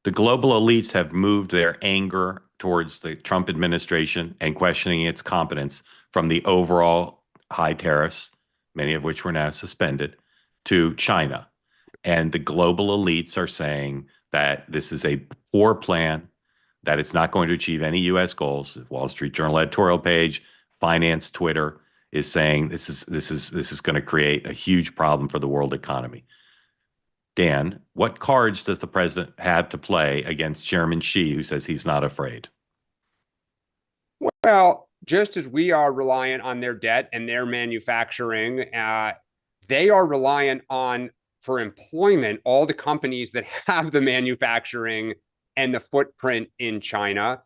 The global elites have moved their anger towards the Trump administration and questioning its competence from the overall high tariffs, many of which were now suspended, to China. And the global elites are saying that this is a poor plan, that it's not going to achieve any U.S. goals. Wall Street Journal editorial page, finance Twitter is saying this is going to create a huge problem for the world economy. Dan, what cards does the president have to play against Chairman Xi, who says he's not afraid? Well, just as we are reliant on their debt and their manufacturing, they are reliant on, for employment, all the companies that have the manufacturing and the footprint in China.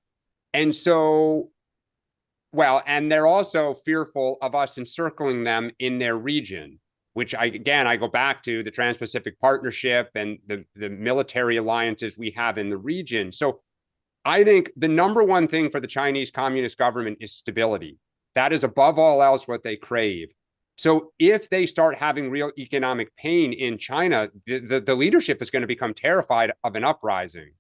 And so, well, and they're also fearful of us encircling them in their region, which I go back to the Trans-Pacific Partnership and the military alliances we have in the region. So I think the number one thing for the Chinese Communist government is stability. That is above all else what they crave. So if they start having real economic pain in China, the leadership is going to become terrified of an uprising.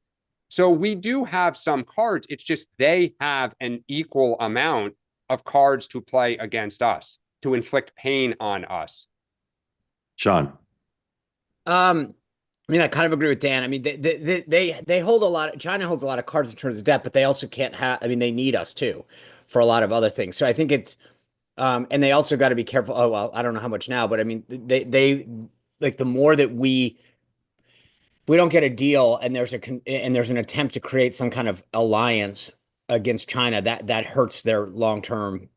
So we do have some cards. It's just they have an equal amount of cards to play against us, to inflict pain on us. Sean. I mean, I kind of agree with Dan. I mean, they hold a lot. China holds a lot of cards in terms of debt, but they also can't have. I mean, they need us too for a lot of other things. So I think it's, and they also got to be careful. Oh well, I don't know how much now, but I mean, they like the more that we don't get a deal, and there's an attempt to create some kind of alliance against China, that hurts their long term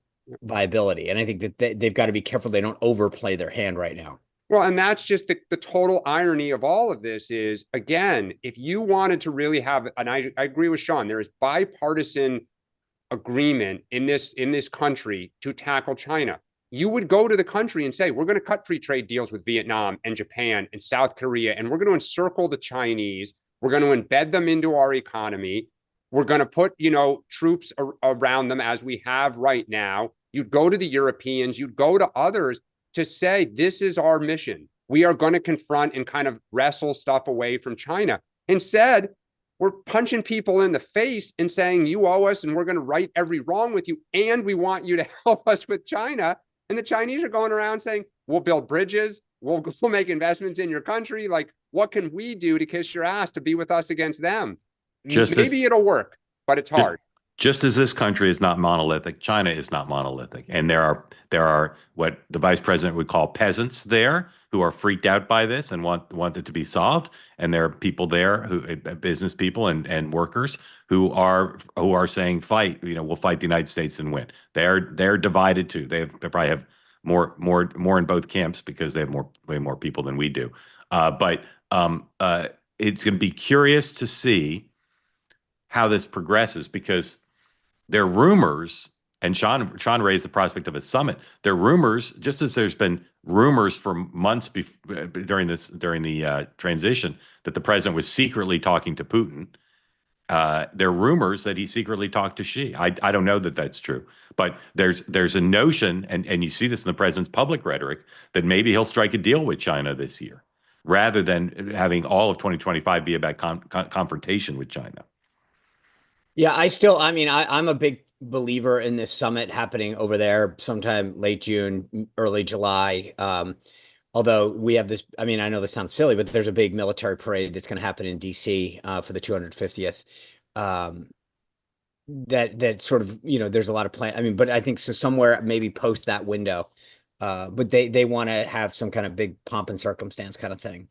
viability. And I think that they've got to be careful they don't overplay their hand right now. Well, and that's just the total irony of all of this is, again, if you wanted to really have, and I agree with Sean, there is bipartisan agreement in this country to tackle China. You would go to the country and say, we're going to cut free trade deals with Vietnam and Japan and South Korea, and we're going to encircle the Chinese. We're going to embed them into our economy. We're going to put, troops around them as we have right now. You'd go to the Europeans, you'd go to others to say, this is our mission. We are going to confront and kind of wrestle stuff away from China. Instead, we're punching people in the face and saying, you owe us and we're going to right every wrong with you. And we want you to help us with China. And the Chinese are going around saying, we'll build bridges. We'll make investments in your country. Like, what can we do to kiss your ass to be with us against them? Maybe it'll work, but it's hard. Just as this country is not monolithic, China is not monolithic, and there are what the vice president would call peasants there who are freaked out by this and want it to be solved, and there are people there business people and workers who are saying fight, we'll fight the United States and win. They're divided too. They probably have more in both camps because they have way more people than we do. But it's going to be curious to see how this progresses because there are rumors, and Sean raised the prospect of a summit. There are rumors, just as there's been rumors for months during the transition that the president was secretly talking to Putin. There are rumors that he secretly talked to Xi. I don't know that that's true, but there's a notion, and you see this in the president's public rhetoric, that maybe he'll strike a deal with China this year, rather than having all of 2025 be about confrontation with China. Yeah, I mean, I'm a big believer in this summit happening over there sometime late June, early July. Although we have this, I mean, I know this sounds silly, but there's a big military parade that's going to happen in DC for the 250th. That sort of, there's a lot of plan. I mean, but I think so somewhere maybe post that window. But they want to have some kind of big pomp and circumstance kind of thing.